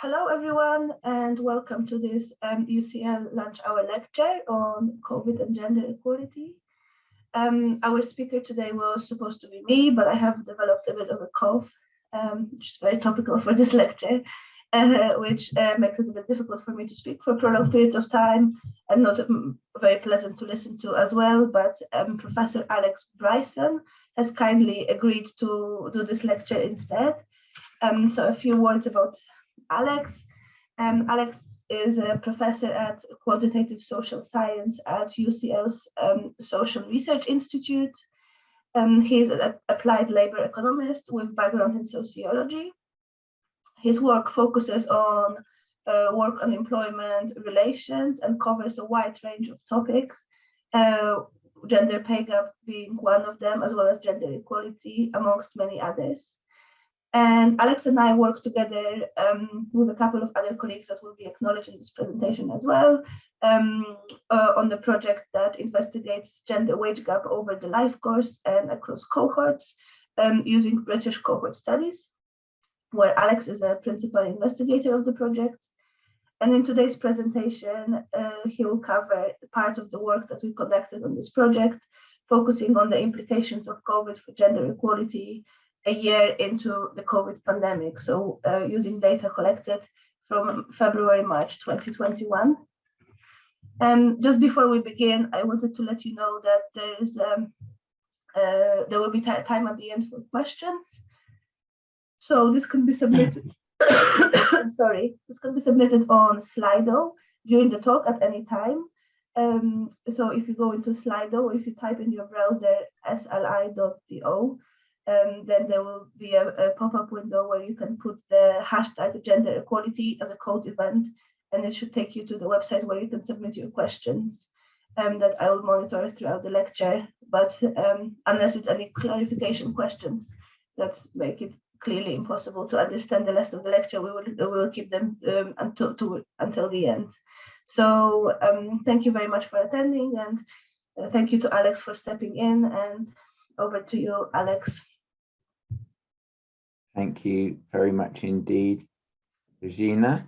Hello, everyone, and welcome to this UCL lunch hour lecture on COVID and gender equality. Our speaker today was supposed to be me, but I have developed a bit of a cough, which is very topical for this lecture, which makes it a bit difficult for me to speak for prolonged periods of time and not very pleasant to listen to as well. But Professor Alex Bryson has kindly agreed to do this lecture instead. So a few words about Alex. Alex is a professor at quantitative social science at UCL's Social Research Institute. He's an applied labor economist with background in sociology. His work focuses on work unemployment relations and covers a wide range of topics, gender pay gap being one of them, as well as gender equality, amongst many others. And Alex and I work together with a couple of other colleagues that will be acknowledged in this presentation as well, on the project that investigates gender wage gap over the life course and across cohorts using British cohort studies, where Alex is a principal investigator of the project. And in today's presentation, he will cover part of the work that we conducted on this project, focusing on the implications of COVID for gender equality a year into the COVID pandemic, so using data collected from February, March 2021. Just before we begin, I wanted to let you know that there will be time at the end for questions. So this can be submitted, sorry, this can be submitted on Slido during the talk at any time. So if you go into Slido, or if you type in your browser sli.do, then there will be a pop-up window where you can put the hashtag gender equality as a code event, and it should take you to the website where you can submit your questions that I will monitor throughout the lecture. But unless it's any clarification questions that make it clearly impossible to understand the rest of the lecture, we will keep them until the end. So thank you very much for attending, and thank you to Alex for stepping in, and over to you, Alex. Thank you very much indeed, Regina.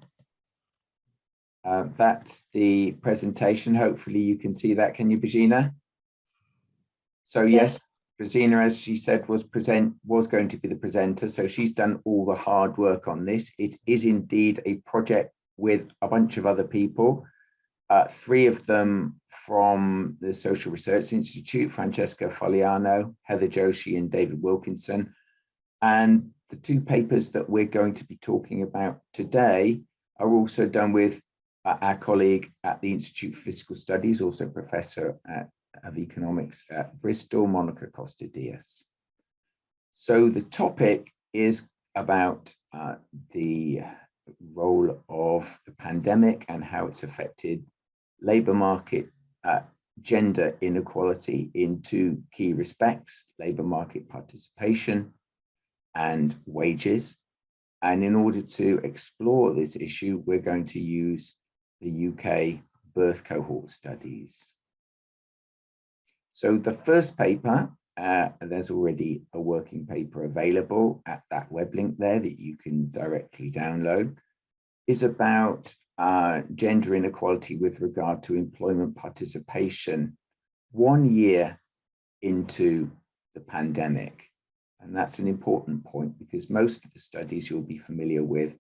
That's the presentation. Hopefully you can see that. Can you, Regina? So yes, Regina, as she said, was going to be the presenter. So she's done all the hard work on this. It is indeed a project with a bunch of other people. 3 of them from the Social Research Institute, Francesca Fogliano, Heather Joshi, and David Wilkinson. And the 2 papers that we're going to be talking about today are also done with our colleague at the Institute for Fiscal Studies, also Professor of Economics at Bristol, Monica Costa-Diaz. So the topic is about the role of the pandemic and how it's affected labour market gender inequality in 2 key respects: labour market participation and wages. And in order to explore this issue, we're going to use the UK birth cohort studies. So the first paper, there's already a working paper available at that web link there that you can directly download, is about gender inequality with regard to employment participation 1 year into the pandemic. And that's an important point, because most of the studies you'll be familiar with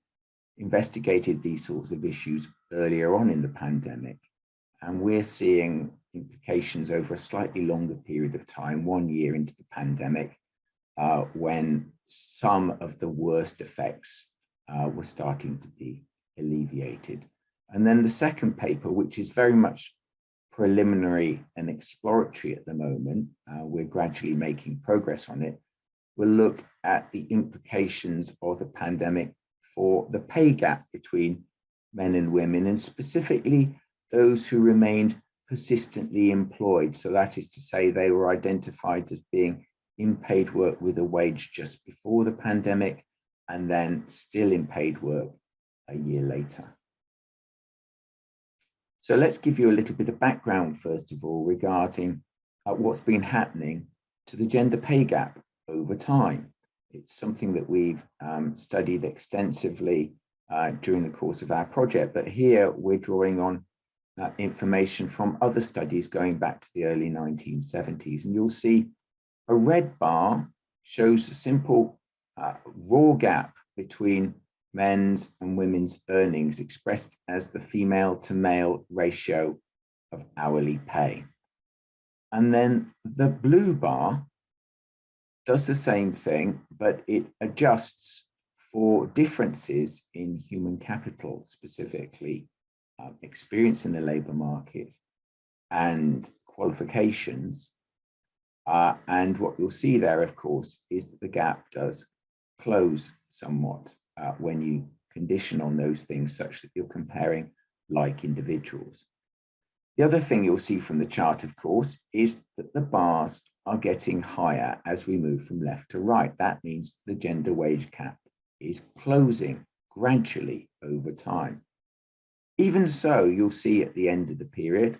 investigated these sorts of issues earlier on in the pandemic. And we're seeing implications over a slightly longer period of time, 1 year into the pandemic, when some of the worst effects were starting to be alleviated. And then the second paper, which is very much preliminary and exploratory at the moment, we're gradually making progress on it, will look at the implications of the pandemic for the pay gap between men and women, and specifically those who remained persistently employed. So that is to say, they were identified as being in paid work with a wage just before the pandemic, and then still in paid work a year later. So let's give you a little bit of background, first of all, regarding what's been happening to the gender pay gap over time. It's something that we've studied extensively during the course of our project. But here we're drawing on information from other studies going back to the early 1970s. And you'll see a red bar shows a simple raw gap between men's and women's earnings expressed as the female to male ratio of hourly pay. And then the blue bar does the same thing, but it adjusts for differences in human capital, specifically experience in the labor market and qualifications. And what you'll see there, of course, is that the gap does close somewhat when you condition on those things such that you're comparing like individuals. The other thing you'll see from the chart, of course, is that the bars are getting higher as we move from left to right. That means the gender wage gap is closing gradually over time. Even so, you'll see at the end of the period,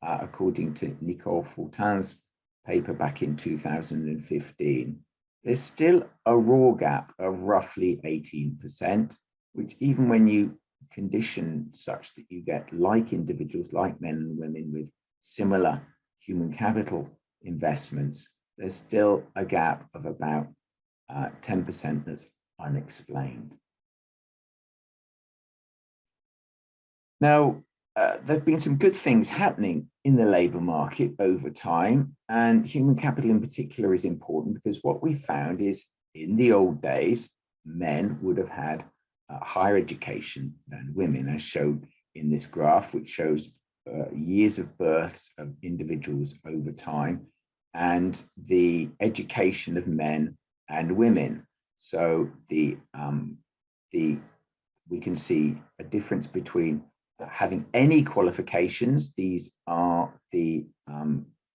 according to Nicole Fortin's paper back in 2015, there's still a raw gap of roughly 18%, which even when you condition such that you get like individuals, like men and women with similar human capital investments, there's still a gap of about 10% that's unexplained. Now, there've been some good things happening in the labor market over time, and human capital in particular is important because what we found is in the old days, men would have had higher education than women, as shown in this graph, which shows years of births of individuals over time and the education of men and women. So we can see a difference between having any qualifications, these are the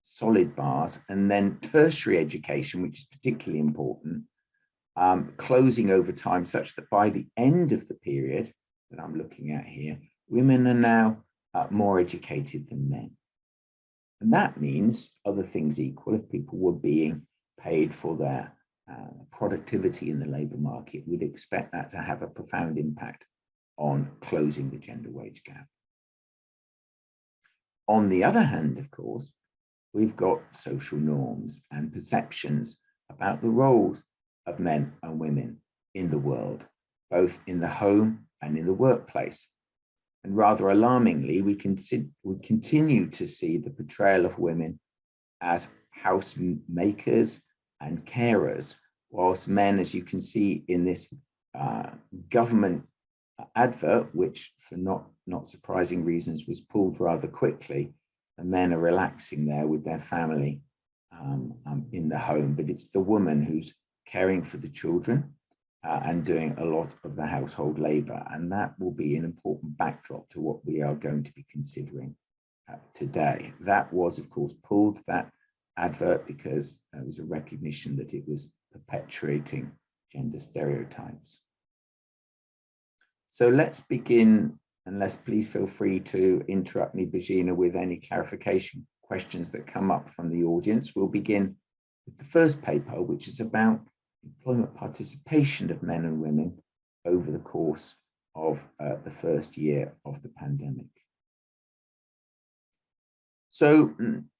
solid bars, and then tertiary education, which is particularly important, closing over time such that by the end of the period that I'm looking at here, women are now more educated than men. And that means, other things equal, if people were being paid for their productivity in the labor market, we'd expect that to have a profound impact on closing the gender wage gap. On the other hand, of course, we've got social norms and perceptions about the roles of men and women in the world, both in the home and in the workplace. And rather alarmingly, we continue to see the portrayal of women as housemakers and carers, whilst men, as you can see in this government advert, which for not surprising reasons was pulled rather quickly, and men are relaxing there with their family in the home, but it's the woman who's caring for the children and doing a lot of the household labor. And that will be an important backdrop to what we are going to be considering today. That was, of course, pulled, that advert, because there was a recognition that it was perpetuating gender stereotypes. So let's begin, and please feel free to interrupt me, Bajina, with any clarification questions that come up from the audience. We'll begin with the first paper, which is about employment participation of men and women over the course of the first year of the pandemic. So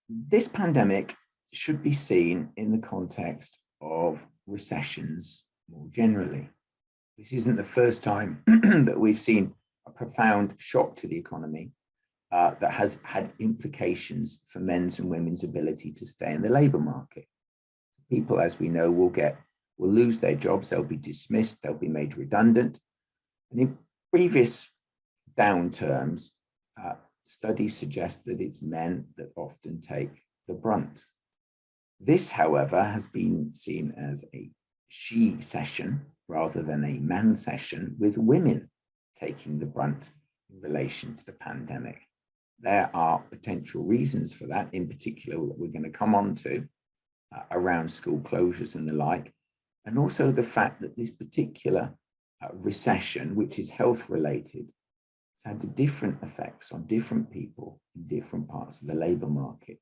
this pandemic should be seen in the context of recessions more generally. This isn't the first time that we've seen a profound shock to the economy that has had implications for men's and women's ability to stay in the labor market. People, as we know, will lose their jobs, they'll be dismissed, they'll be made redundant. And in previous downturns, studies suggest that it's men that often take the brunt. This, however, has been seen as a she session rather than a man session, with women taking the brunt in relation to the pandemic. There are potential reasons for that, in particular, that we're going to come on to around school closures and the like, and also the fact that this particular recession, which is health related, has had different effects on different people in different parts of the labor market.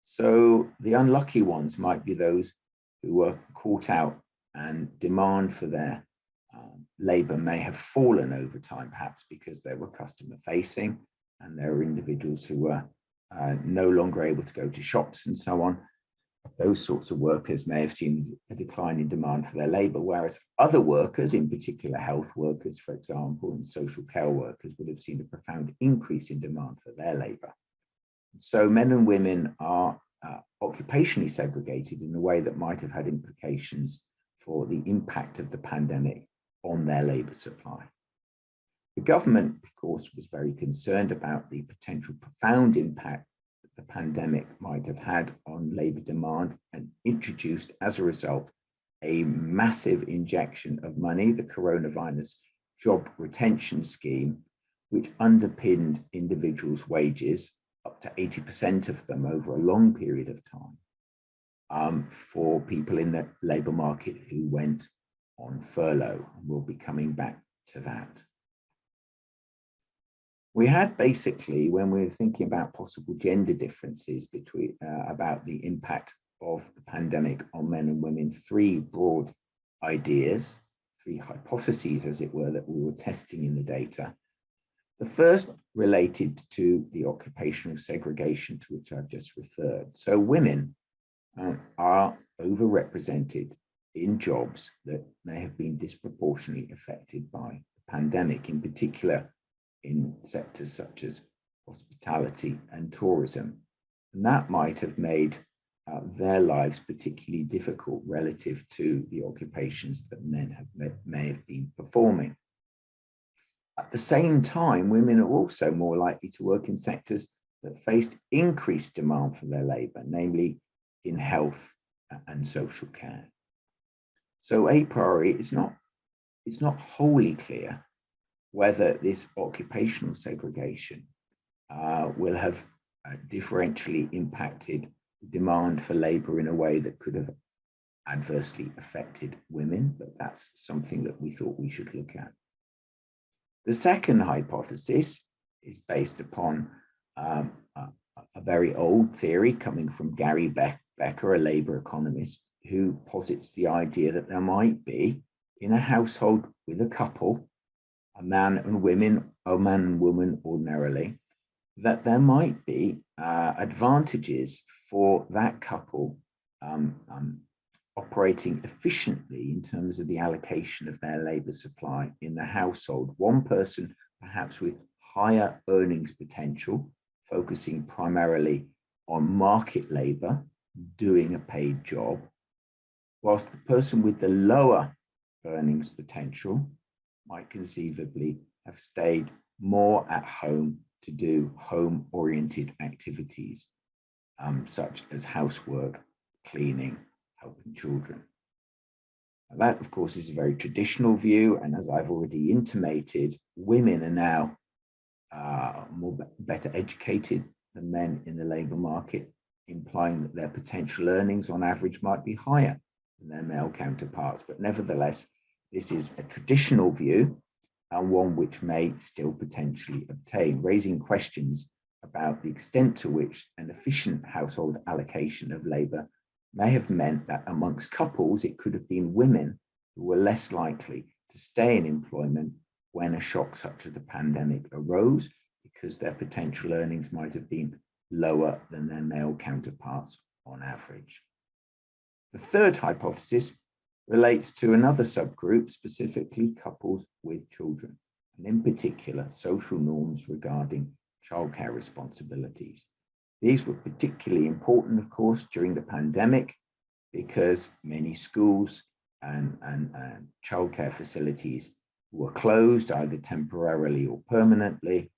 So the unlucky ones might be those who were caught out and demand for their labour may have fallen over time, perhaps because they were customer facing and there were individuals who were no longer able to go to shops and so on. Those sorts of workers may have seen a decline in demand for their labour, whereas other workers, in particular health workers, for example, and social care workers, would have seen a profound increase in demand for their labour. So men and women are occupationally segregated in a way that might have had implications for the impact of the pandemic on their labour supply. The government, of course, was very concerned about the potential profound impact that the pandemic might have had on labour demand and introduced, as a result, a massive injection of money, the coronavirus job retention scheme, which underpinned individuals' wages, up to 80% of them over a long period of time, for people in the labour market who went on furlough. And we'll be coming back to that. We had basically, when we were thinking about possible gender differences between about the impact of the pandemic on men and women, three broad ideas, three hypotheses, as it were, that we were testing in the data. The first related to the occupational segregation to which I've just referred. So women are overrepresented in jobs that may have been disproportionately affected by the pandemic, in particular in sectors such as hospitality and tourism. And that might have made their lives particularly difficult relative to the occupations that men may have been performing. At the same time, women are also more likely to work in sectors that faced increased demand for their labour, namely in health and social care. So a priori, it's not wholly clear whether this occupational segregation will have differentially impacted demand for labour in a way that could have adversely affected women, but that's something that we thought we should look at. The second hypothesis is based upon a very old theory coming from Gary Becker, a labour economist, who posits the idea that there might be, in a household with a couple, a man and woman ordinarily, that there might be advantages for that couple operating efficiently in terms of the allocation of their labour supply in the household. One person perhaps with higher earnings potential, focusing primarily on market labour, doing a paid job, whilst the person with the lower earnings potential might conceivably have stayed more at home to do home-oriented activities, such as housework, cleaning, helping children. And that, of course, is a very traditional view, and as I've already intimated, women are now better educated than men in the labour market, implying that their potential earnings on average might be higher than their male counterparts. But nevertheless, this is a traditional view, and one which may still potentially obtain, raising questions about the extent to which an efficient household allocation of labour may have meant that amongst couples, it could have been women who were less likely to stay in employment when a shock such as the pandemic arose, because their potential earnings might have been lower than their male counterparts on average. The third hypothesis relates to another subgroup, specifically couples with children, and in particular, social norms regarding childcare responsibilities. These were particularly important, of course, during the pandemic, because many schools and childcare facilities were closed, either temporarily or permanently,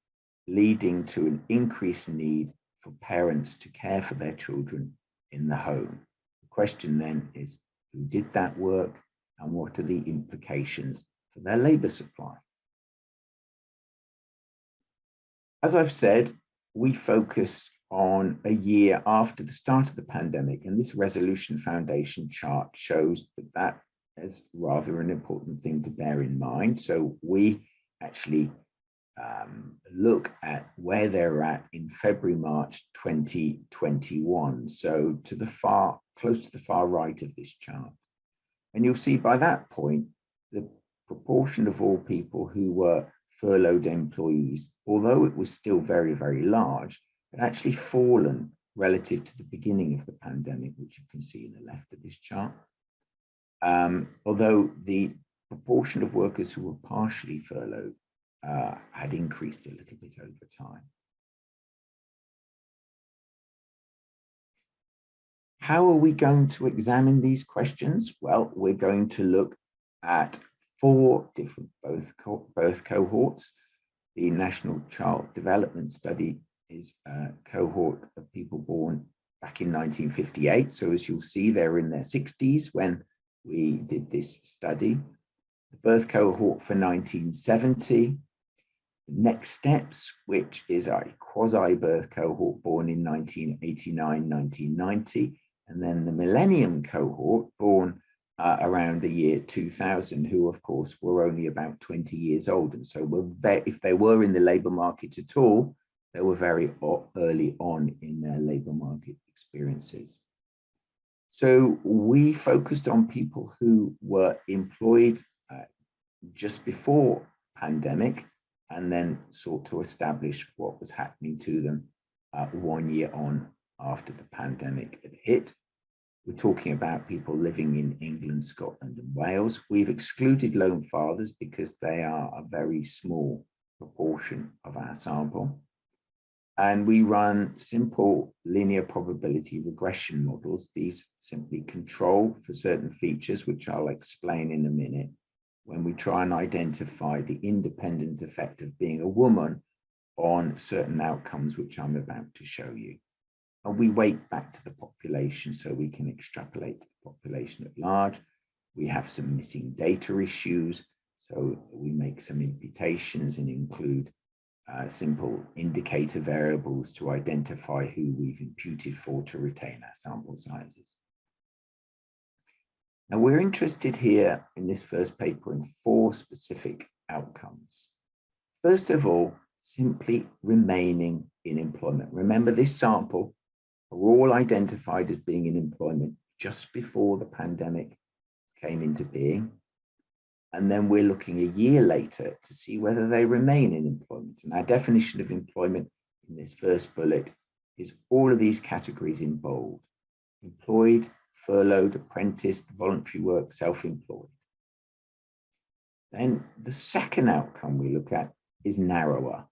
leading to an increased need for parents to care for their children in the home. The question then is, who did that work, and what are the implications for their labour supply? As I've said, we focus on a year after the start of the pandemic, and this Resolution Foundation chart shows that is rather an important thing to bear in mind. So we actually look at where they're at in February, March 2021. So to the close to the far right of this chart. And you'll see by that point, the proportion of all people who were furloughed employees, although it was still very, very large, had actually fallen relative to the beginning of the pandemic, which you can see in the left of this chart. Although the proportion of workers who were partially furloughed had increased a little bit over time. How are we going to examine these questions? Well, we're going to look at 4 different birth cohorts. The National Child Development Study is a cohort of people born back in 1958. So as you'll see, they're in their 60s when we did this study. The birth cohort for 1970. Next Steps, which is a quasi-birth cohort born in 1989, 1990. And then the Millennium cohort born around the year 2000, who of course were only about 20 years old. And so if they were in the labour market at all, they were very early on in their labour market experiences. So we focused on people who were employed just before pandemic and then sought to establish what was happening to them 1 year on after the pandemic had hit. We're talking about people living in England, Scotland, and Wales. We've excluded lone fathers because they are a very small proportion of our sample. And we run simple linear probability regression models. These simply control for certain features, which I'll explain in a minute, when we try and identify the independent effect of being a woman on certain outcomes, which I'm about to show you. And we weight back to the population so we can extrapolate to the population at large. We have some missing data issues, so we make some imputations and include simple indicator variables to identify who we've imputed for to retain our sample sizes. Now we're interested here in this first paper in 4 specific outcomes. First of all, simply remaining in employment. Remember, this sample are all identified as being in employment just before the pandemic came into being. And then we're looking a year later to see whether they remain in employment. And our definition of employment in this first bullet is all of these categories in bold: employed, furloughed, apprenticed, voluntary work, self-employed. Then the second outcome we look at is narrower,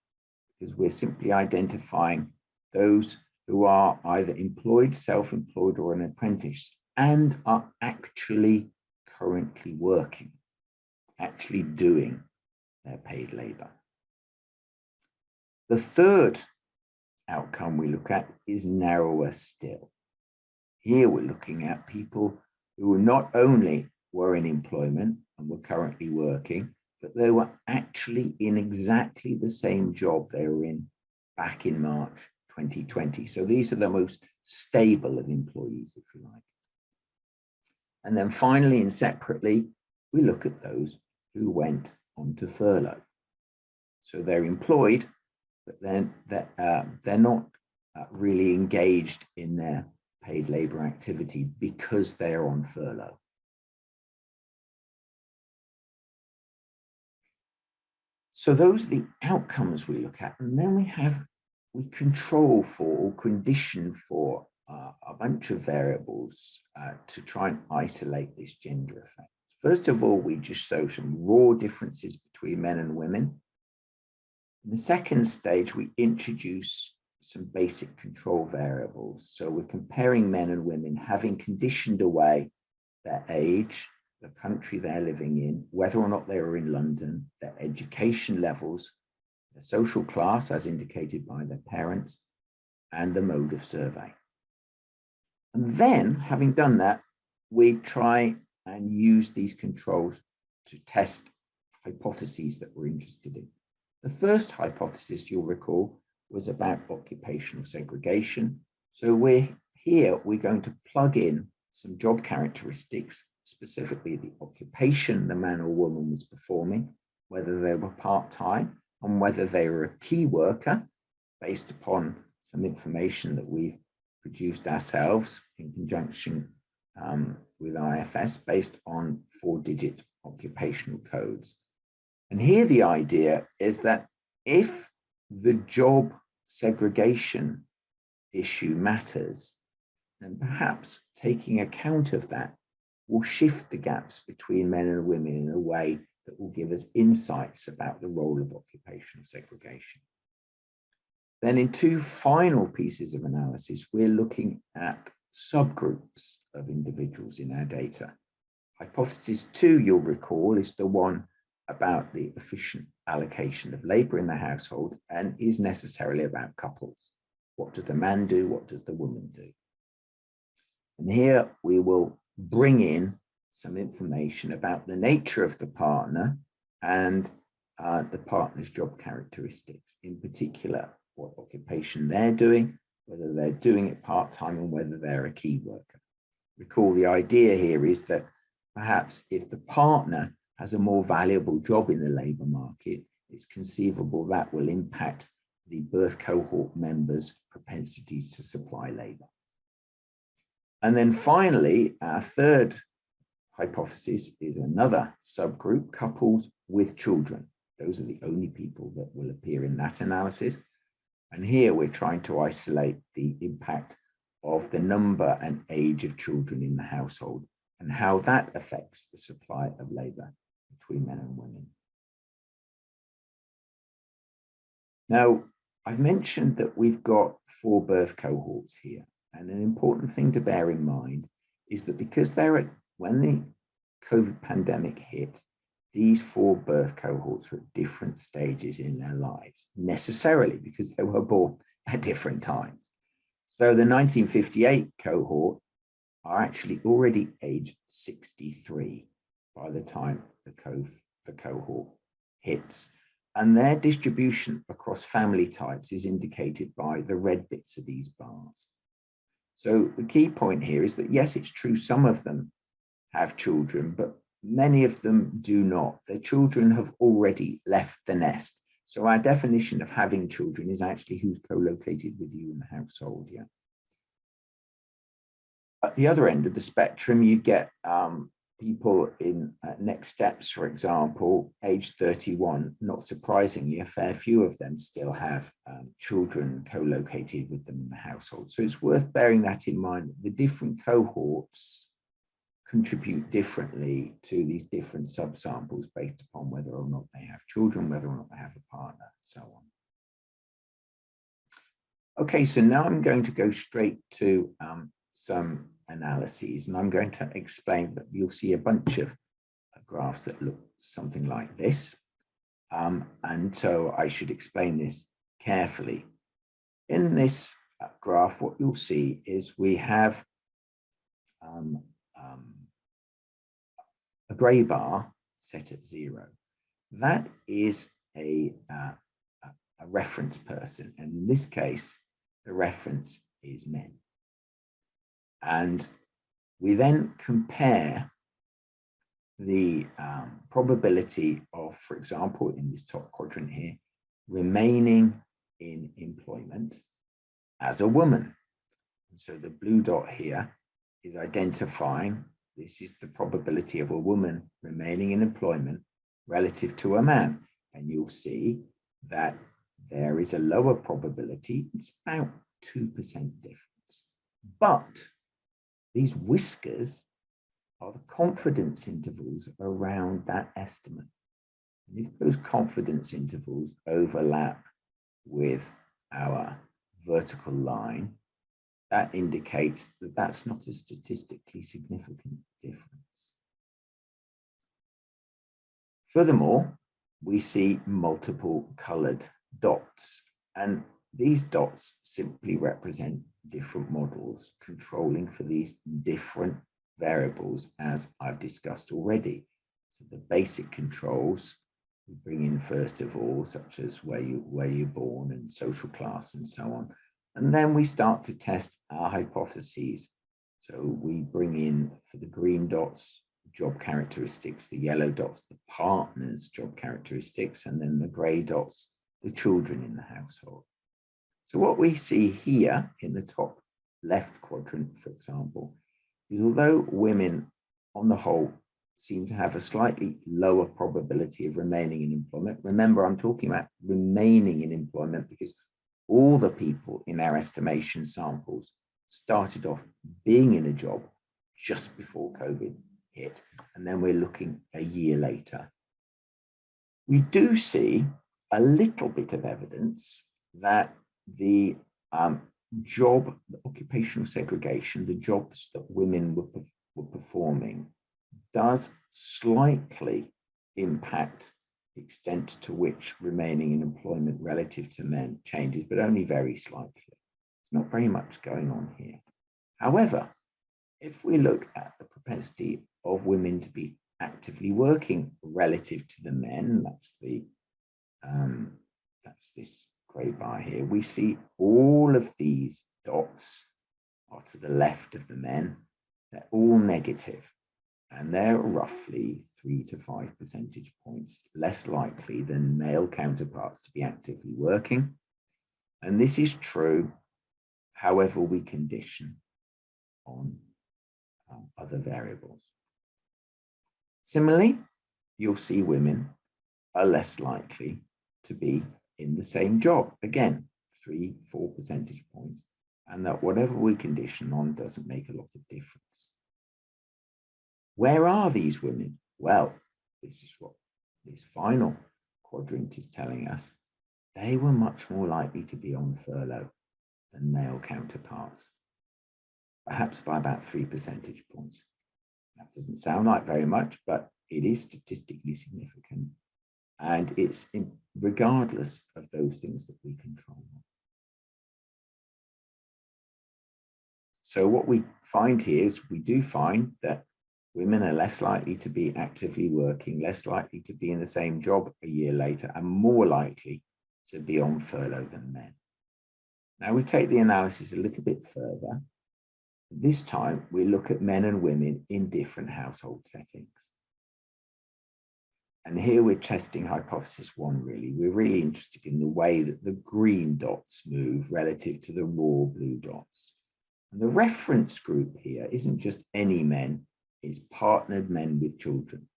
because we're simply identifying those who are either employed, self-employed, or an apprentice and are actually currently working, actually doing their paid labor. The third outcome we look at is narrower still. Here we're looking at people who not only were in employment and were currently working, but they were actually in exactly the same job they were in back in March 2020. So these are the most stable of employees, if you like. And then finally and separately, we look at those who went onto furlough. So they're employed, but then they're not really engaged in their paid labor activity because they are on furlough. So those are the outcomes we look at, and then we control for or condition for a bunch of variables to try and isolate this gender effect. First of all, we just show some raw differences between men and women. In the second stage, we introduce some basic control variables. So we're comparing men and women, having conditioned away their age, the country they're living in, whether or not they were in London, their education levels, their social class as indicated by their parents, and the mode of survey. And then, having done that, we try and use these controls to test hypotheses that we're interested in. The first hypothesis, you'll recall, was about occupational segregation. So we're going to plug in some job characteristics, specifically the occupation the man or woman was performing, whether they were part-time, and whether they were a key worker, based upon some information that we've produced ourselves in conjunction with IFS, based on 4-digit occupational codes. And here the idea is that if the job segregation issue matters, then perhaps taking account of that will shift the gaps between men and women in a way that will give us insights about the role of occupational segregation. Then in two final pieces of analysis, we're looking at subgroups of individuals in our data. Hypothesis 2, you'll recall, is the one about the efficient allocation of labor in the household and is necessarily about couples. What does the man do? What does the woman do? And here we will bring in some information about the nature of the partner and the partner's job characteristics, in particular, what occupation they're doing, whether they're doing it part-time and whether they're a key worker. Recall the idea here is that perhaps if the partner has a more valuable job in the labour market, it's conceivable that will impact the birth cohort members' propensities to supply labour. And then finally, our third hypothesis is another subgroup, couples with children. Those are the only people that will appear in that analysis. And here we're trying to isolate the impact of the number and age of children in the household and how that affects the supply of labour between men and women. Now, I've mentioned that we've got 4 birth cohorts here. And an important thing to bear in mind is that because when the COVID pandemic hit, these 4 birth cohorts were at different stages in their lives, necessarily because they were born at different times. So the 1958 cohort are actually already aged 63 by the time the cohort hits. And their distribution across family types is indicated by the red bits of these bars. So the key point here is that, yes, it's true, some of them have children, but many of them do not. Their children have already left the nest. So our definition of having children is actually who's co-located with you in the household. Yeah. At the other end of the spectrum, you get people in next steps, for example, age 31. Not surprisingly, a fair few of them still have children co-located with them in the household. So it's worth bearing that in mind. The different cohorts contribute differently to these different subsamples based upon whether or not they have children, whether or not they have a partner, and so on. Okay, so now I'm going to go straight to some analyses, and I'm going to explain that you'll see a bunch of graphs that look something like this. And so I should explain this carefully. In this graph, what you'll see is we have a grey bar set at 0. That is a reference person, and in this case, the reference is men. And we then compare the probability of, for example, in this top quadrant here, remaining in employment as a woman. And so the blue dot here is identifying, this is the probability of a woman remaining in employment relative to a man. And you'll see that there is a lower probability, it's about 2% difference. But these whiskers are the confidence intervals around that estimate. And if those confidence intervals overlap with our vertical line, that indicates that that's not a statistically significant difference. Furthermore, we see multiple colored dots, and these dots simply represent different models controlling for these different variables, as I've discussed already. So the basic controls we bring in first of all, such as where you're born and social class and so on. And then we start to test our hypotheses. So we bring in, for the green dots, job characteristics, the yellow dots, the partner's job characteristics, and then the gray dots, the children in the household. So what we see here in the top left quadrant, for example, is although women on the whole seem to have a slightly lower probability of remaining in employment. Remember, I'm talking about remaining in employment because all the people in our estimation samples started off being in a job just before COVID hit, and then we're looking a year later. We do see a little bit of evidence that the job, the occupational segregation, the jobs that women were performing, does slightly impact the extent to which remaining in employment relative to men changes, but only very slightly. There's not very much going on here. However, if we look at the propensity of women to be actively working relative to the men, that's this grey bar here, we see all of these dots are to the left of the men. They're all negative, and they're roughly 3 to 5 percentage points less likely than male counterparts to be actively working. And this is true however we condition on other variables. Similarly, you'll see women are less likely to be in the same job. Again, 3-4 percentage points, and that whatever we condition on doesn't make a lot of difference. Where are these women? Well, this is what this final quadrant is telling us. They were much more likely to be on furlough than male counterparts, perhaps by about 3 percentage points. That doesn't sound like very much, but it is statistically significant, and it's regardless of those things that we control. So what we find here is we do find that women are less likely to be actively working, less likely to be in the same job a year later, and more likely to be on furlough than men. Now we take the analysis a little bit further. This time we look at men and women in different household settings. And here we're testing hypothesis 1, really. We're really interested in the way that the green dots move relative to the raw blue dots. And the reference group here isn't just any men, it's partnered men with children.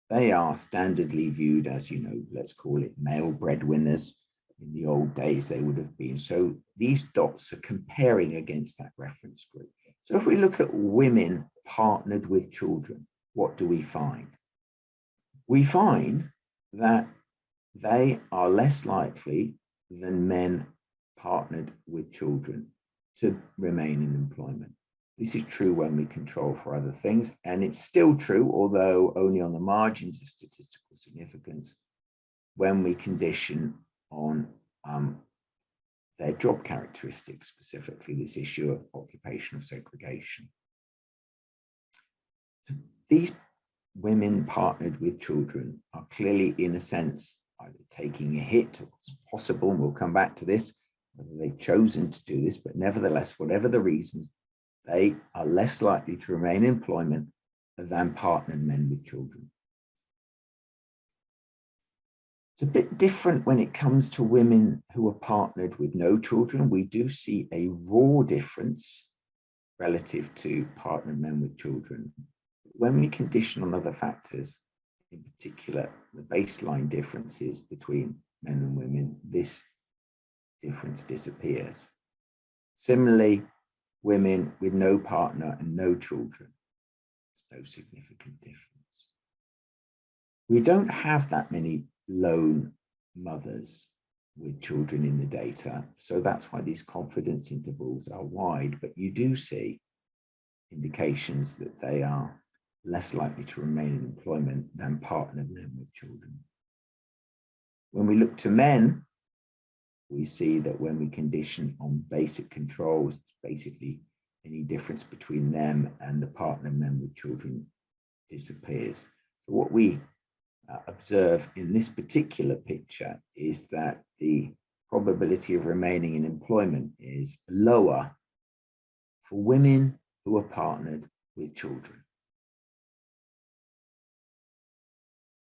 They are standardly viewed as, you know, let's call it male breadwinners. In the old days, they would have been. So these dots are comparing against that reference group. So if we look at women partnered with children, what do we find? We find that they are less likely than men partnered with children to remain in employment. This is true when we control for other things, and it's still true, although only on the margins of statistical significance, when we condition on their job characteristics, specifically this issue of occupational segregation. These women partnered with children are clearly, in a sense, either taking a hit, or it's possible, and we'll come back to this, whether they've chosen to do this, but nevertheless, whatever the reasons, they are less likely to remain in employment than partnered men with children. It's a bit different when it comes to women who are partnered with no children. We do see a raw difference relative to partnered men with children. When we condition on other factors, in particular, the baseline differences between men and women, this difference disappears. Similarly, women with no partner and no children, there's no significant difference. We don't have that many lone mothers with children in the data, so that's why these confidence intervals are wide, but you do see indications that they are less likely to remain in employment than partnered men with children. When we look to men, we see that when we condition on basic controls, basically any difference between them and the partnered men with children disappears. So what we observe in this particular picture is that the probability of remaining in employment is lower for women who are partnered with children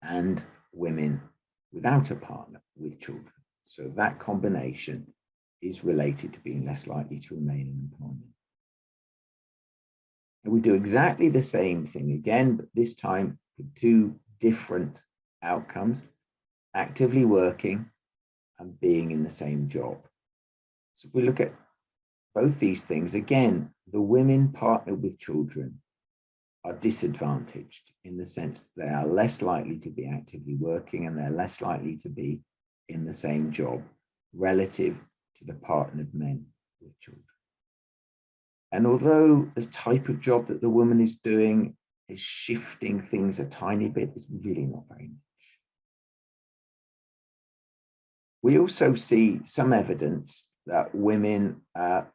and women without a partner with children. So that combination is related to being less likely to remain in employment. we do exactly the same thing again, but this time with two different outcomes: actively working and being in the same job. So if we look at both these things, again, the women partnered with children are disadvantaged in the sense that they are less likely to be actively working and they're less likely to be in the same job relative to the partnered men with children. And although the type of job that the woman is doing is shifting things a tiny bit, it's really not very much. We also see some evidence that women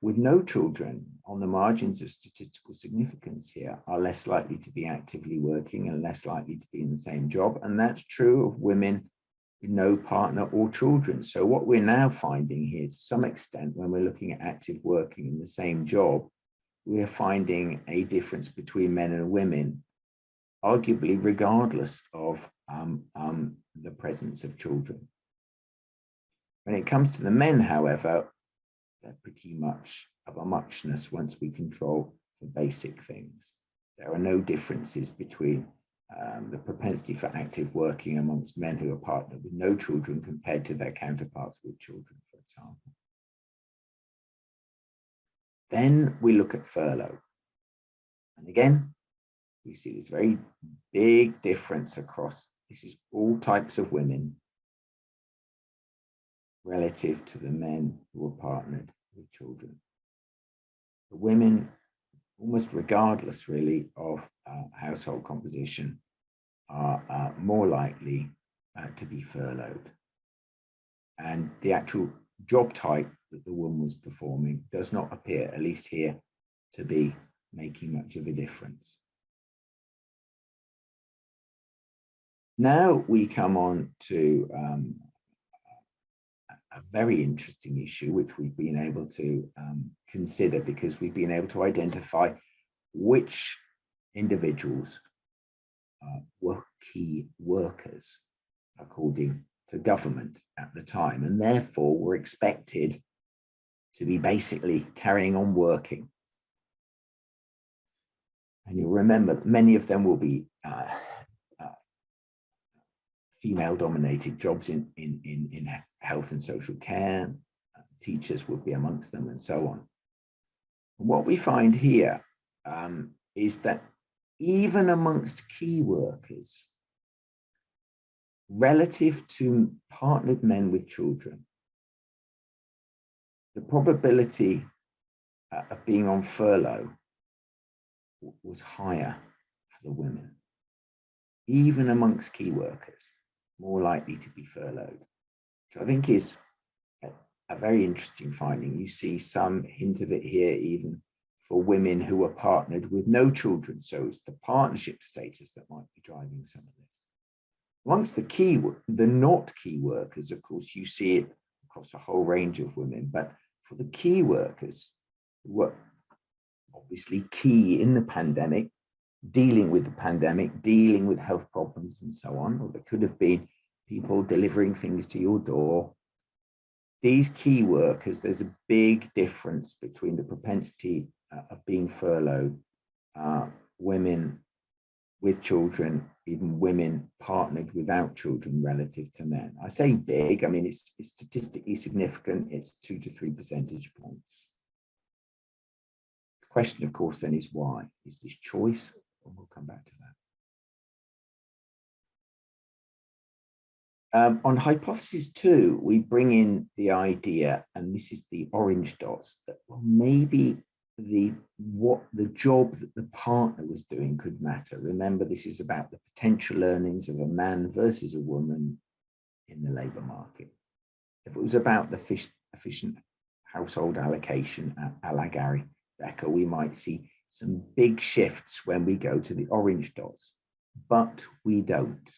with no children on the margins of statistical significance here are less likely to be actively working and less likely to be in the same job. And that's true of women with no partner or children. So what we're now finding here, to some extent, when we're looking at active working in the same job, we're finding a difference between men and women, arguably regardless of the presence of children. When it comes to the men, however, they're pretty much of a muchness once we control for basic things. There are no differences between the propensity for active working amongst men who are partnered with no children compared to their counterparts with children, for example. Then we look at furlough. And again, we see this very big difference across, this is all types of women relative to the men who are partnered with children. The women, almost regardless really of household composition, are more likely to be furloughed. And the actual job type that the woman was performing does not appear, at least here, to be making much of a difference. Now we come on to a very interesting issue, which we've been able to consider because we've been able to identify which individuals were key workers according to government at the time, and therefore were expected to be basically carrying on working. And you'll remember that many of them will be female-dominated jobs in health and social care. Teachers would be amongst them, and so on. And what we find here is that even amongst key workers, relative to partnered men with children, the probability of being on furlough was higher for the women. Even amongst key workers, more likely to be furloughed, which I think is a very interesting finding. You see some hint of it here, even for women who are partnered with no children. So it's the partnership status that might be driving some of this. Amongst the not key workers, of course, you see it across a whole range of women, but for the key workers who were obviously key in the pandemic, dealing with the pandemic, dealing with health problems and so on, or there could have been people delivering things to your door. These key workers, there's a big difference between the propensity of being furloughed, women with children, even women partnered without children relative to men. I say big, I mean, it's statistically significant, it's 2 to 3 percentage points. The question, of course, then is why? Is this choice? And we'll come back to that. On hypothesis 2, we bring in the idea, and this is the orange dots, that well, maybe what the job that the partner was doing could matter. Remember, this is about the potential earnings of a man versus a woman in the labor market. If it was about the efficient household allocation a la Gary Becker, we might see some big shifts when we go to the orange dots, but we don't.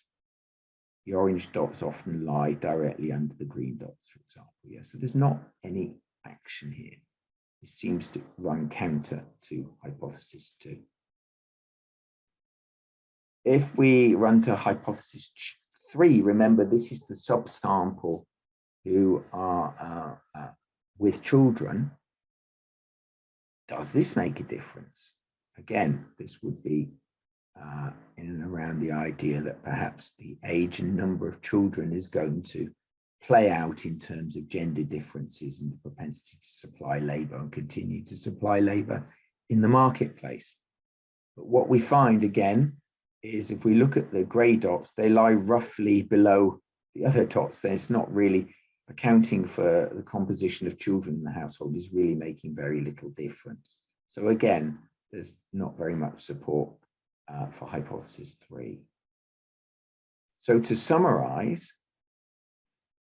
The orange dots often lie directly under the green dots, for example. Yeah, so there's not any action here. It seems to run counter to hypothesis 2. If we run to hypothesis 3, remember this is the subsample who are with children. Does this make a difference? again, this would be in and around the idea that perhaps the age and number of children is going to play out in terms of gender differences and the propensity to supply labour and continue to supply labour in the marketplace. But what we find again is if we look at the grey dots, they lie roughly below the other dots. There's not really accounting for the composition of children in the household is really making very little difference. So again, there's not very much support for hypothesis 3. So to summarize,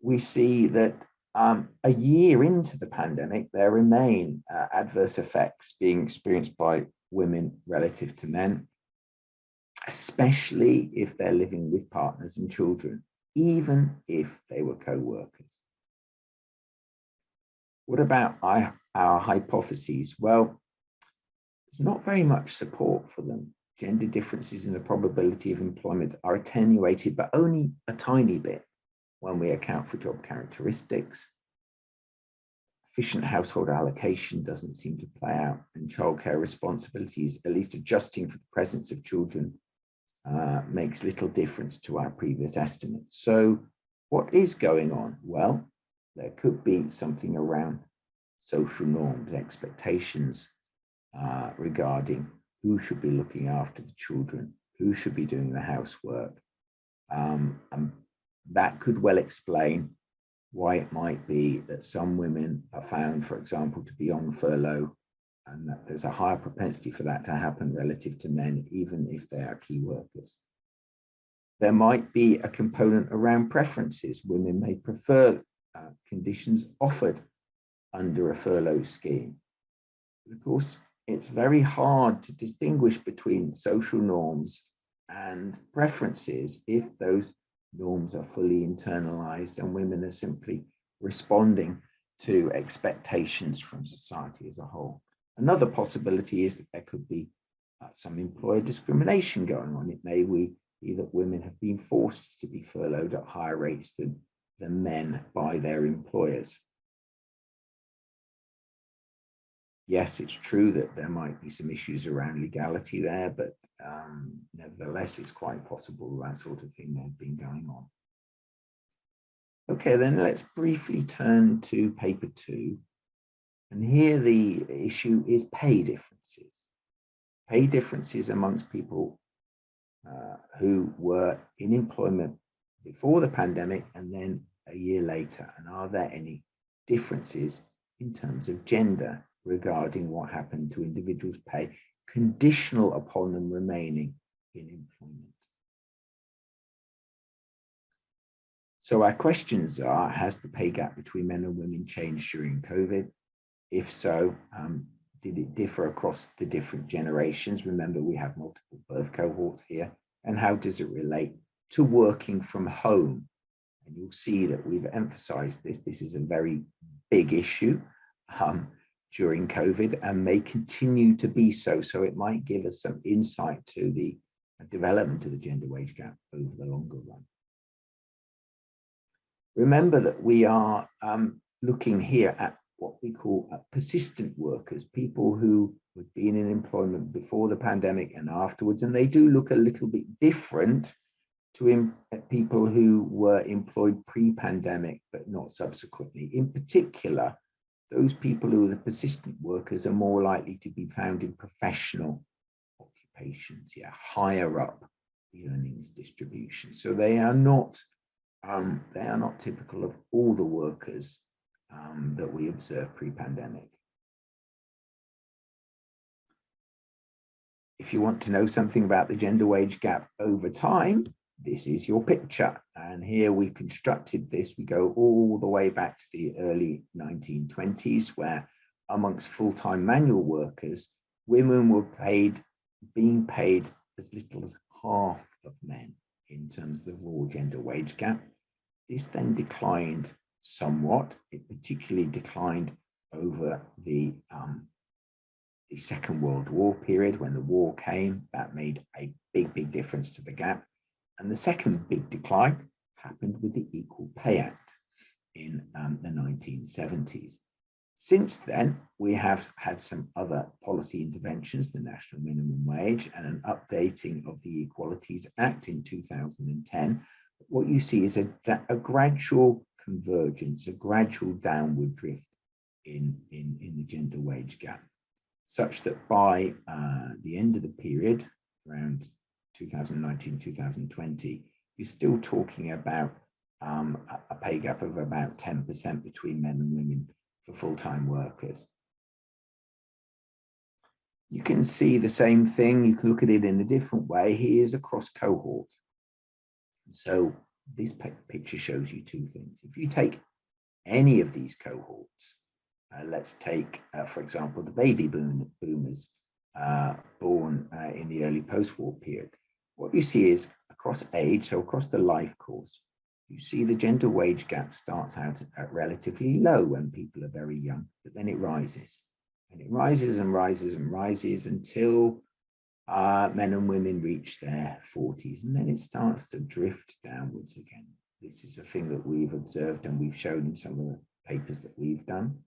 we see that a year into the pandemic, there remain adverse effects being experienced by women relative to men, especially if they're living with partners and children, even if they were co-workers. What about our hypotheses? Well, there's not very much support for them. Gender differences in the probability of employment are attenuated, but only a tiny bit when we account for job characteristics. Efficient household allocation doesn't seem to play out, and childcare responsibilities, at least adjusting for the presence of children, makes little difference to our previous estimates. So what is going on? Well, there could be something around social norms, expectations regarding who should be looking after the children, who should be doing the housework. And that could well explain why it might be that some women are found, for example, to be on furlough, and that there's a higher propensity for that to happen relative to men, even if they are key workers. There might be a component around preferences. Women may prefer conditions offered under a furlough scheme. But of course, it's very hard to distinguish between social norms and preferences if those norms are fully internalized and women are simply responding to expectations from society as a whole. Another possibility is that there could be some employer discrimination going on. It may be that women have been forced to be furloughed at higher rates than men by their employers. Yes, it's true that there might be some issues around legality there, but nevertheless, it's quite possible that sort of thing may have been going on. Okay, then let's briefly turn to paper 2. And here the issue is pay differences. Pay differences amongst people who were in employment before the pandemic and then a year later. And are there any differences in terms of gender regarding what happened to individuals' pay, conditional upon them remaining in employment? So our questions are, has the pay gap between men and women changed during COVID? If so, did it differ across the different generations? Remember, we have multiple birth cohorts here. And how does it relate to working from home? And you'll see that we've emphasized this. This is a very big issue during COVID and may continue to be so. So it might give us some insight to the development of the gender wage gap over the longer run. Remember that we are looking here at what we call persistent workers, people who had been in employment before the pandemic and afterwards, and they do look a little bit different to people who were employed pre-pandemic, but not subsequently. In particular, those people who are the persistent workers are more likely to be found in professional occupations, higher up the earnings distribution. So they are not typical of all the workers that we observe pre-pandemic. If you want to know something about the gender wage gap over time, this is your picture. And here we've constructed this. We go all the way back to the early 1920s, where amongst full-time manual workers, women were being paid as little as half of men in terms of the raw gender wage gap. This then declined somewhat. It particularly declined over the Second World War period. When the war came, that made a big difference to the gap. And the second big decline happened with the Equal Pay Act in the 1970s. Since then, we have had some other policy interventions, the national minimum wage and an updating of the Equalities Act in 2010. What you see is a gradual convergence, a gradual downward drift in the gender wage gap, such that by the end of the period, around 2019, 2020, you're still talking about a pay gap of about 10% between men and women for full-time workers. You can see the same thing. You can look at it in a different way. Here's across cohort. So this picture shows you two things. If you take any of these cohorts, let's take, for example, the baby boomers born in the early post-war period. What you see is across age, so across the life course, you see the gender wage gap starts out at relatively low when people are very young, but then it rises. And it rises and rises and rises until men and women reach their 40s, and then it starts to drift downwards again. This is a thing that we've observed and we've shown in some of the papers that we've done.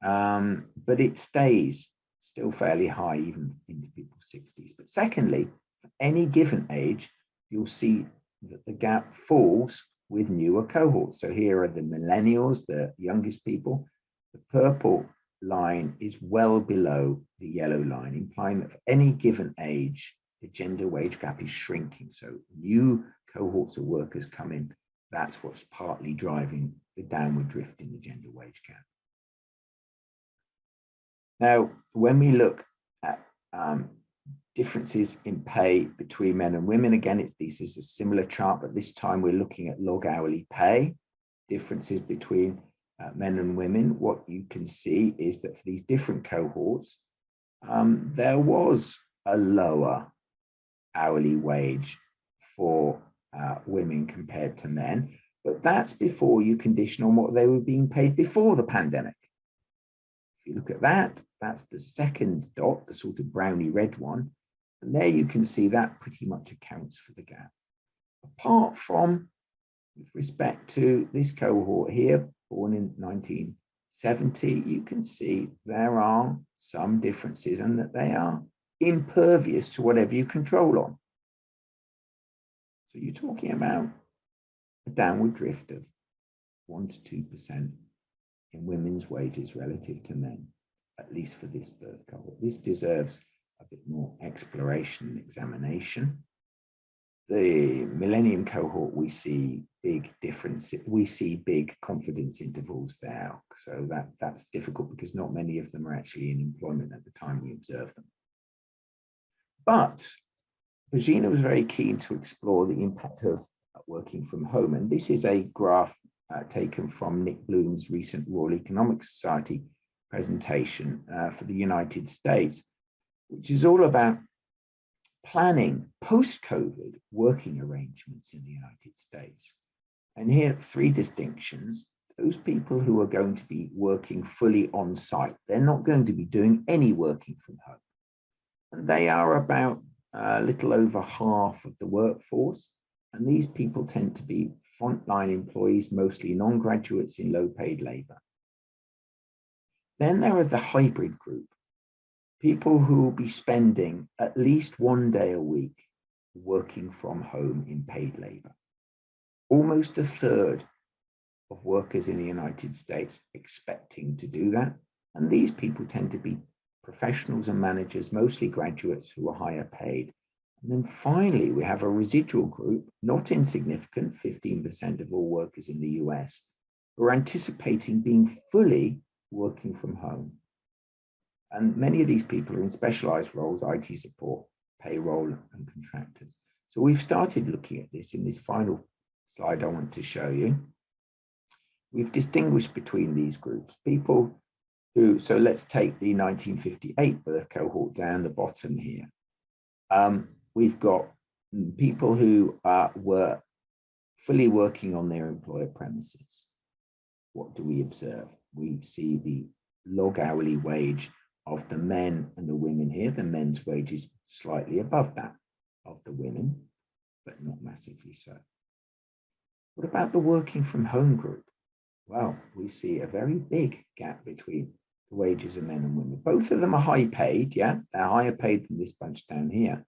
But it stays still fairly high even into people's 60s. But secondly, for any given age, you'll see that the gap falls with newer cohorts. So here are the millennials, the youngest people. The purple line is well below the yellow line, implying that for any given age, the gender wage gap is shrinking. So new cohorts of workers come in. That's what's partly driving the downward drift in the gender wage gap. Now, when we look at differences in pay between men and women, again, this is a similar chart, but this time we're looking at log hourly pay, differences between men and women. What you can see is that for these different cohorts, there was a lower hourly wage for women compared to men, but that's before you condition on what they were being paid before the pandemic. If you look at that, that's the second dot, the sort of browny red one. And there you can see that pretty much accounts for the gap. Apart from, with respect to this cohort here, born in 1970, you can see there are some differences and that they are impervious to whatever you control on. So you're talking about a downward drift of 1 to 2% in women's wages relative to men, at least for this birth cohort. This deserves a bit more exploration and examination. The millennium cohort, we see big difference. We see big confidence intervals there. So that's difficult because not many of them are actually in employment at the time we observe them. But Regina was very keen to explore the impact of working from home. And this is a graph taken from Nick Bloom's recent Royal Economic Society presentation for the United States, which is all about planning post-COVID working arrangements in the United States. And here, 3 distinctions. Those people who are going to be working fully on site, they're not going to be doing any working from home. And they are about a little over half of the workforce. And these people tend to be frontline employees, mostly non-graduates in low-paid labor. Then there are the hybrid group, people who will be spending at least 1 day a week working from home in paid labor. Almost a third of workers in the United States expecting to do that. And these people tend to be professionals and managers, mostly graduates who are higher paid. And then finally, we have a residual group, not insignificant, 15% of all workers in the US, who are anticipating being fully working from home. And many of these people are in specialized roles, IT support, payroll, and contractors. So we've started looking at this in this final slide I want to show you. We've distinguished between these groups, people who, so let's take the 1958 birth cohort down the bottom here. We've got people who were fully working on their employer premises. What do we observe? We see the log hourly wage of the men and the women here. The men's wage is slightly above that of the women, but not massively so. What about the working from home group? Well, we see a very big gap between the wages of men and women. Both of them are high paid, yeah, they're higher paid than this bunch down here,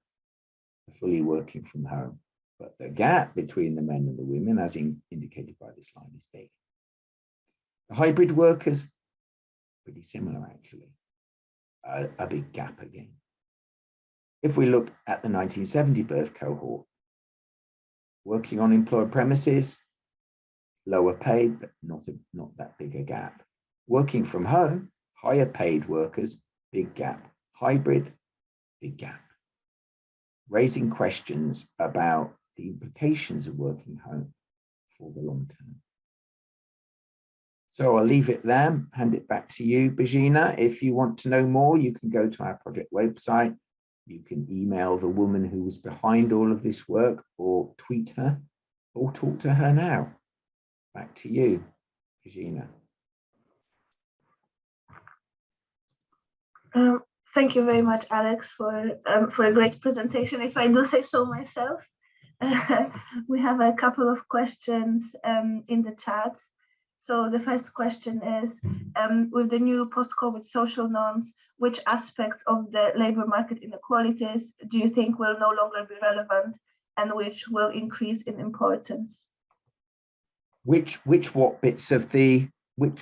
fully working from home. But the gap between the men and the women, as indicated by this line, is big. The hybrid workers, pretty similar actually, a big gap again. If we look at the 1970 birth cohort, working on employer premises, lower paid, but not that big a gap. Working from home, higher paid workers, big gap. Hybrid, big gap. Raising questions about the implications of working home for the long term. So I'll leave it there, hand it back to you, Bajina. If you want to know more, you can go to our project website. You can email the woman who was behind all of this work, or tweet her, or talk to her now. Back to you, Bajina. Thank you very much, Alex, for a great presentation, if I do say so myself. We have a couple of questions in the chat. So the first question is, with the new post-COVID social norms, which aspects of the labor market inequalities do you think will no longer be relevant and which will increase in importance? Which what bits of the, which?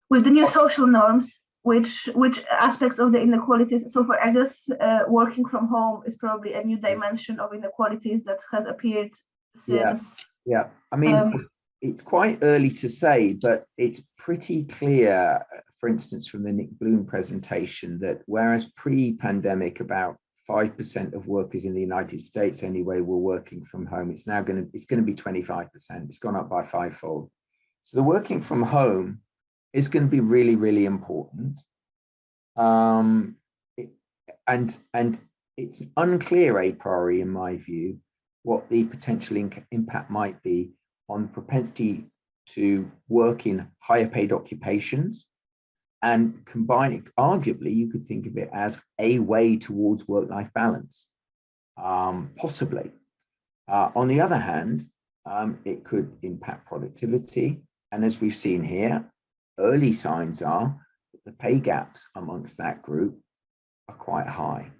With the new social norms, which aspects of the inequalities? So for, I guess, working from home is probably a new dimension of inequalities that has appeared since. Yeah. I mean, it's quite early to say, but it's pretty clear, for instance, from the Nick Bloom presentation, that whereas pre-pandemic about 5% of workers in the United States anyway were working from home, it's now going to be 25%. It's gone up by fivefold. So the working from home is going to be really, really important. And it's unclear a priori, in my view, what the potential impact might be on propensity to work in higher paid occupations, and combining, arguably, you could think of it as a way towards work-life balance, possibly. On the other hand, it could impact productivity. And as we've seen here, early signs are that the pay gaps amongst that group are quite high.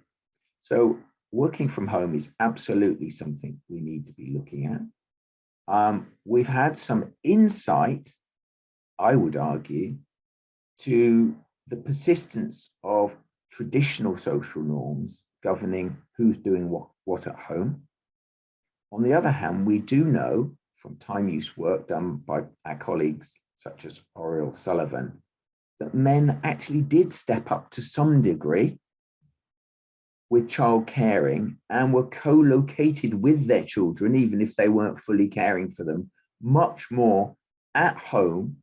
So working from home is absolutely something we need to be looking at. We've had some insight, I would argue, to the persistence of traditional social norms governing who's doing what at home. On the other hand, we do know from time use work done by our colleagues such as Oriel Sullivan that men actually did step up to some degree with child caring and were co-located with their children, even if they weren't fully caring for them, much more at home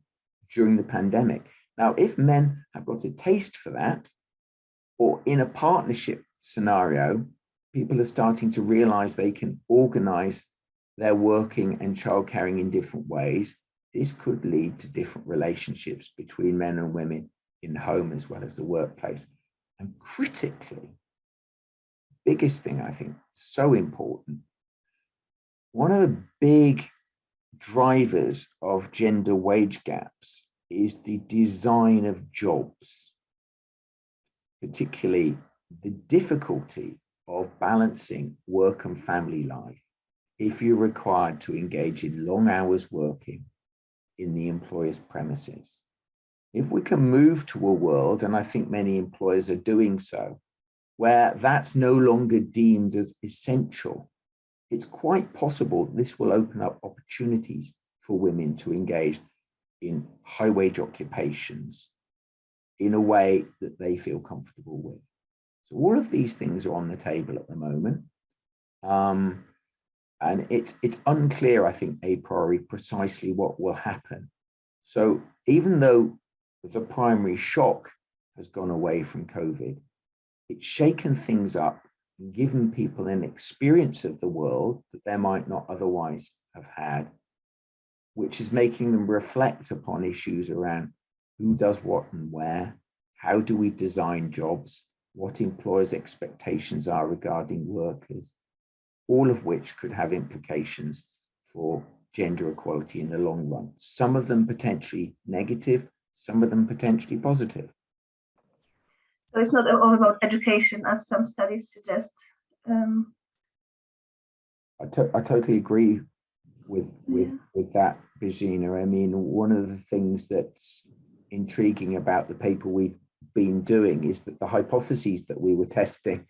during the pandemic. Now, if men have got a taste for that, or in a partnership scenario, people are starting to realize they can organize their working and child caring in different ways. This could lead to different relationships between men and women in home as well as the workplace. And critically, biggest thing, I think, so important, one of the big drivers of gender wage gaps is the design of jobs, particularly the difficulty of balancing work and family life if you're required to engage in long hours working in the employer's premises. If we can move to a world, and I think many employers are doing so, where that's no longer deemed as essential, it's quite possible this will open up opportunities for women to engage in high wage occupations in a way that they feel comfortable with. So all of these things are on the table at the moment. And it's unclear, I think, a priori, precisely what will happen. So even though the primary shock has gone away from COVID, it's shaken things up and given people an experience of the world that they might not otherwise have had, which is making them reflect upon issues around who does what and where, how do we design jobs, what employers' expectations are regarding workers, all of which could have implications for gender equality in the long run. Some of them potentially negative, some of them potentially positive. So it's not all about education, as some studies suggest. I totally agree with that, Virginia. I mean, one of the things that's intriguing about the paper we've been doing is that the hypotheses that we were testing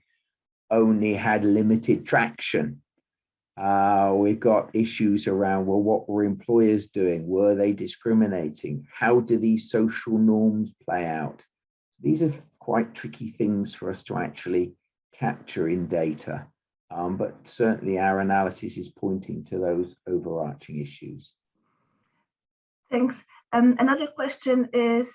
only had limited traction. We've got issues around, well, what were employers doing? Were they discriminating? How do these social norms play out? These are quite tricky things for us to actually capture in data. But certainly our analysis is pointing to those overarching issues. Thanks. Another question is,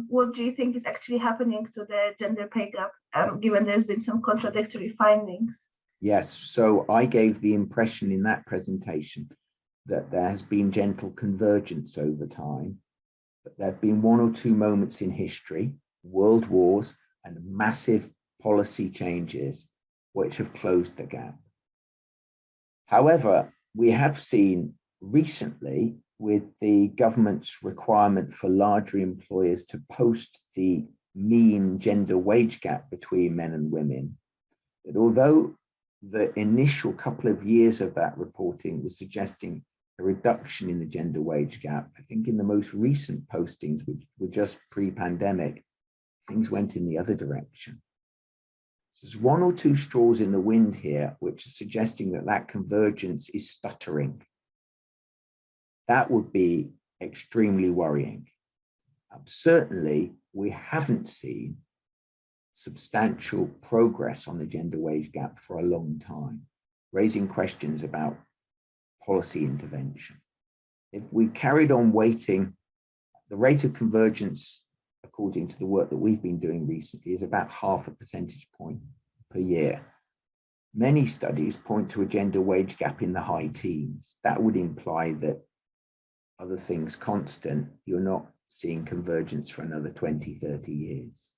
what do you think is actually happening to the gender pay gap, given there's been some contradictory findings? Yes, so I gave the impression in that presentation that there has been gentle convergence over time, but there have been one or two moments in history, world wars and massive policy changes, which have closed the gap. However, we have seen recently, with the government's requirement for larger employers to post the mean gender wage gap between men and women, that although the initial couple of years of that reporting was suggesting a reduction in the gender wage gap, I think in the most recent postings, which were just pre-pandemic, things went in the other direction. So there's one or two straws in the wind here, which is suggesting that that convergence is stuttering. That would be extremely worrying. Certainly, we haven't seen substantial progress on the gender wage gap for a long time, raising questions about policy intervention. If we carried on waiting, the rate of convergence, according to the work that we've been doing recently, is about 0.5 percentage point per year. Many studies point to a gender wage gap in the high teens. That would imply that, other things constant, you're not seeing convergence for another 20, 30 years.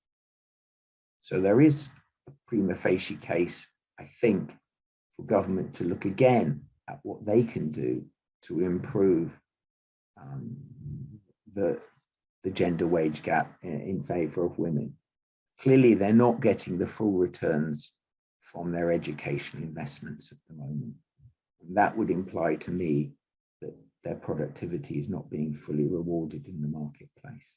So there is a prima facie case, I think, for government to look again at what they can do to improve the gender wage gap in favor of women. Clearly, they're not getting the full returns from their educational investments at the moment. And that would imply to me that their productivity is not being fully rewarded in the marketplace.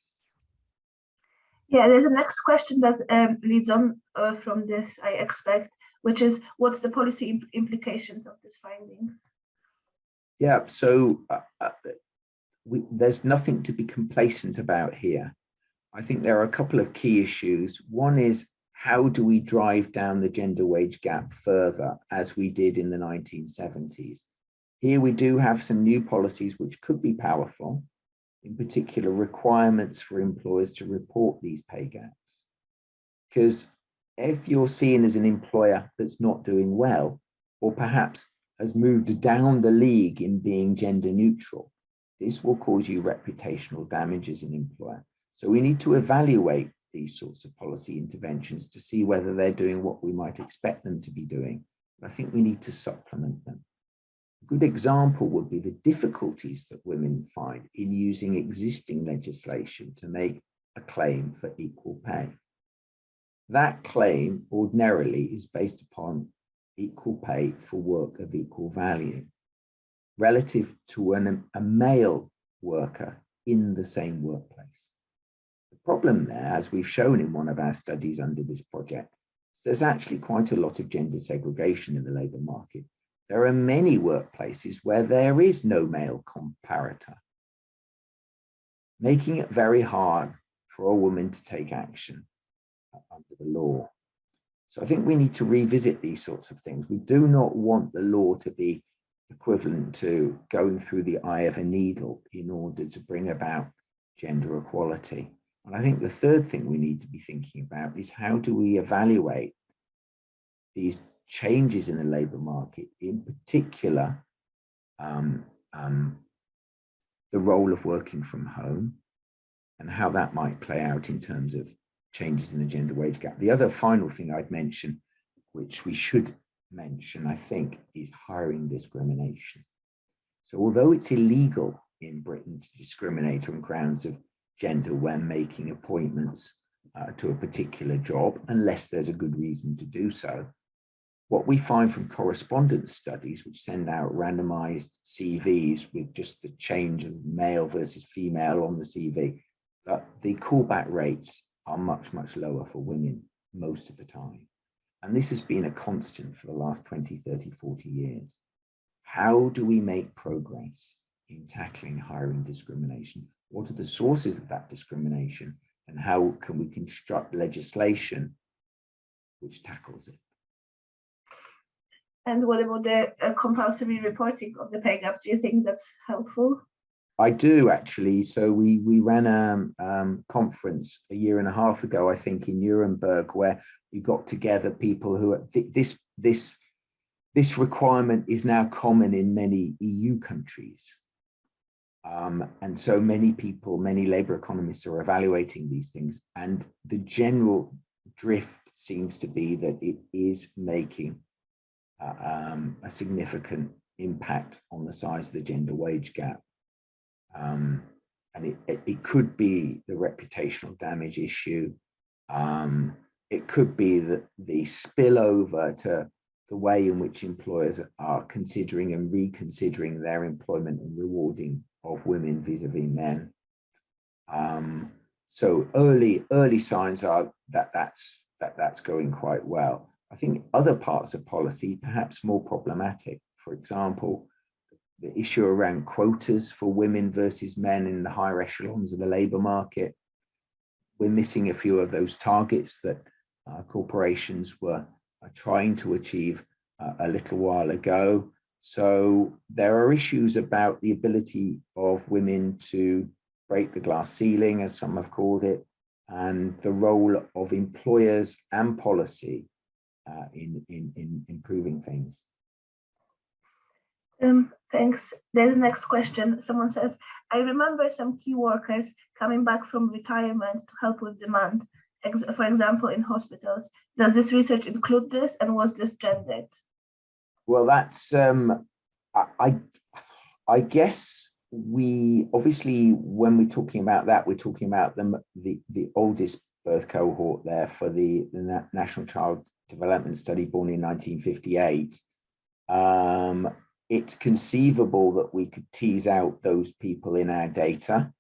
Yeah, there's a next question that leads on from this, I expect, which is, what's the policy implications of these findings? Yeah, so there's nothing to be complacent about here. I think there are a couple of key issues. One is, how do we drive down the gender wage gap further, as we did in the 1970s? Here we do have some new policies which could be powerful, in particular requirements for employers to report these pay gaps. Because if you're seen as an employer that's not doing well, or perhaps has moved down the league in being gender neutral, this will cause you reputational damage as an employer. So we need to evaluate these sorts of policy interventions to see whether they're doing what we might expect them to be doing. I think we need to supplement them. A good example would be the difficulties that women find in using existing legislation to make a claim for equal pay. That claim ordinarily is based upon equal pay for work of equal value relative to a male worker in the same workplace. The problem there, as we've shown in one of our studies under this project, is there's actually quite a lot of gender segregation in the labour market. There are many workplaces where there is no male comparator, making it very hard for a woman to take action under the law. So I think we need to revisit these sorts of things. We do not want the law to be equivalent to going through the eye of a needle in order to bring about gender equality. And I think the third thing we need to be thinking about is, how do we evaluate these changes in the labour market, in particular the role of working from home and how that might play out in terms of changes in the gender wage gap. The other final thing I'd mention, which we should mention, I think, is hiring discrimination. So although it's illegal in Britain to discriminate on grounds of gender when making appointments to a particular job, unless there's a good reason to do so, what we find from correspondence studies, which send out randomized CVs with just the change of male versus female on the CV, that the callback rates are much, much lower for women most of the time. And this has been a constant for the last 20, 30, 40 years. How do we make progress in tackling hiring discrimination? What are the sources of that discrimination? And how can we construct legislation which tackles it? And what about the compulsory reporting of the pay gap? Do you think that's helpful? I do, actually. So we ran a conference a year and a half ago, I think, in Nuremberg, where we got together people who this requirement is now common in many EU countries. And so many people, many labor economists are evaluating these things. And the general drift seems to be that it is making a significant impact on the size of the gender wage gap. And it could be the reputational damage issue. It could be the spillover to the way in which employers are considering and reconsidering their employment and rewarding of women vis-a-vis men. So early signs are that that's going quite well. I think other parts of policy, perhaps more problematic. For example, the issue around quotas for women versus men in the higher echelons of the labour market. We're missing a few of those targets that corporations were trying to achieve a little while ago. So there are issues about the ability of women to break the glass ceiling, as some have called it, and the role of employers and policy in improving things. Thanks. There's the next question. Someone says, I remember some key workers coming back from retirement to help with demand, for example, in hospitals. Does this research include this, and was this gendered? Well, that's, I guess we, obviously, when we're talking about that, we're talking about the oldest birth cohort there for the National Child Development Study, born in 1958. It's conceivable that we could tease out those people in our data,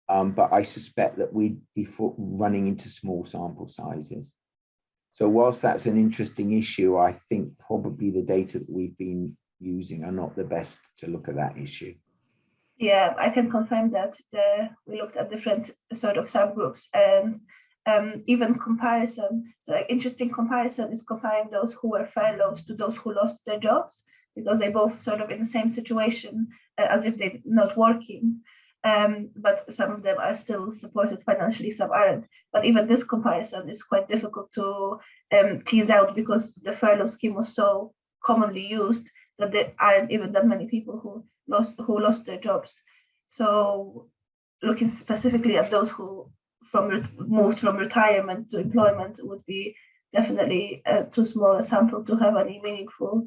but I suspect that we'd be running into small sample sizes. So whilst that's an interesting issue, I think probably the data that we've been using are not the best to look at that issue. Yeah, I can confirm that we looked at different sort of subgroups, and even comparison. So like interesting comparison is comparing those who were furloughed to those who lost their jobs, because they both sort of in the same situation as if they're not working. But some of them are still supported financially, some aren't. But even this comparison is quite difficult to tease out, because the furlough scheme was so commonly used that there aren't even that many people who lost their jobs. So looking specifically at those who moved from retirement to employment would be definitely too small a sample to have any meaningful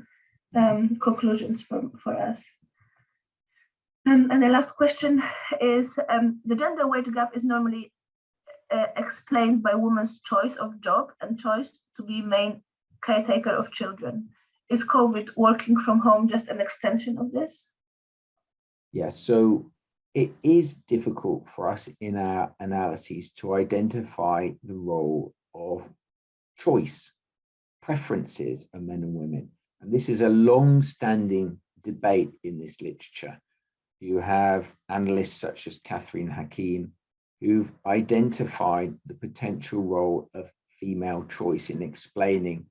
conclusions for us. And the last question is, the gender wage gap is normally explained by women's choice of job and choice to be main caretaker of children. Is COVID working from home just an extension of this? Yeah, so it is difficult for us in our analyses to identify the role of choice, preferences of men and women. And this is a long-standing debate in this literature. You have analysts such as Catherine Hakim, who've identified the potential role of female choice in explaining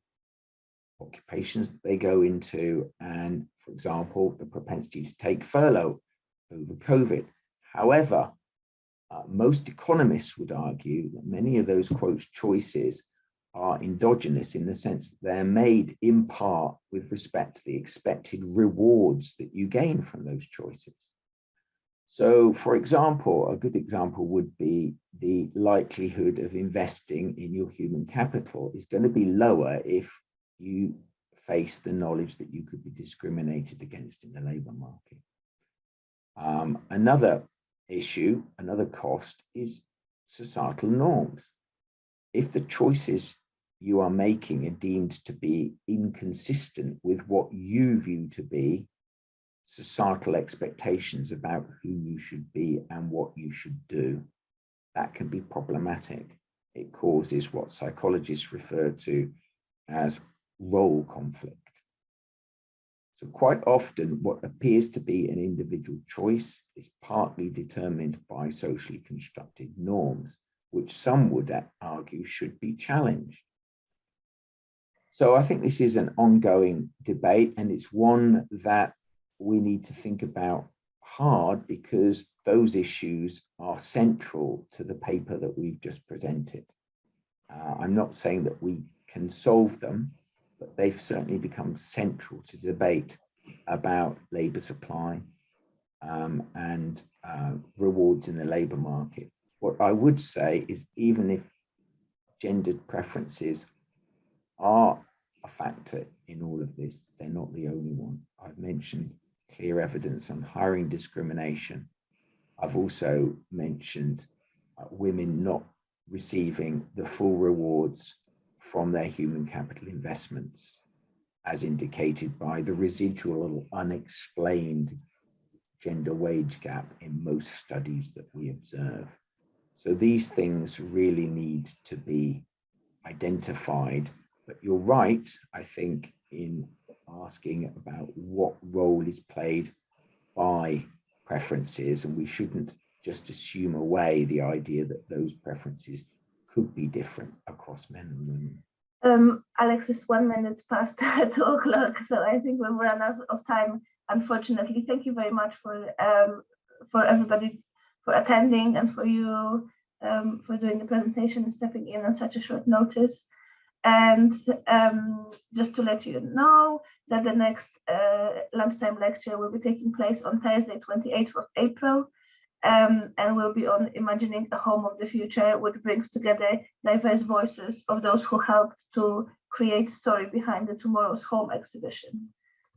occupations that they go into, and, for example, the propensity to take furlough over COVID. However, most economists would argue that many of those, quote, choices are endogenous, in the sense that they're made in part with respect to the expected rewards that you gain from those choices. So, for example, a good example would be the likelihood of investing in your human capital is going to be lower if you face the knowledge that you could be discriminated against in the labour market. Another issue, another cost is societal norms. If the choices you are making are deemed to be inconsistent with what you view to be societal expectations about who you should be and what you should do, that can be problematic. It causes what psychologists refer to as role conflict. So quite often what appears to be an individual choice is partly determined by socially constructed norms, which some would argue should be challenged. So I think this is an ongoing debate, and it's one that we need to think about hard, because those issues are central to the paper that we've just presented. I'm not saying that we can solve them, but they've certainly become central to debate about labour supply and rewards in the labour market. What I would say is, even if gendered preferences are a factor in all of this, they're not the only one. I've mentioned clear evidence on hiring discrimination. I've also mentioned women not receiving the full rewards from their human capital investments, as indicated by the residual unexplained gender wage gap in most studies that we observe. So these things really need to be identified. But you're right, I think, in asking about what role is played by preferences, and we shouldn't just assume away the idea that those preferences could be different across men and women. Alex, is 1 minute past 2 o'clock, so I think we've run out of time, unfortunately. Thank you very much for everybody for attending, and for you for doing the presentation and stepping in on such a short notice. And just to let you know that the next lunchtime lecture will be taking place on Thursday, 28th of April, and will be on Imagining a Home of the Future, which brings together diverse voices of those who helped to create story behind the Tomorrow's Home exhibition.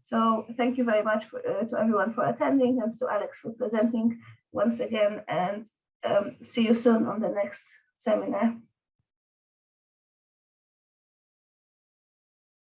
So thank you very much to everyone for attending, and to Alex for presenting once again, and see you soon on the next seminar.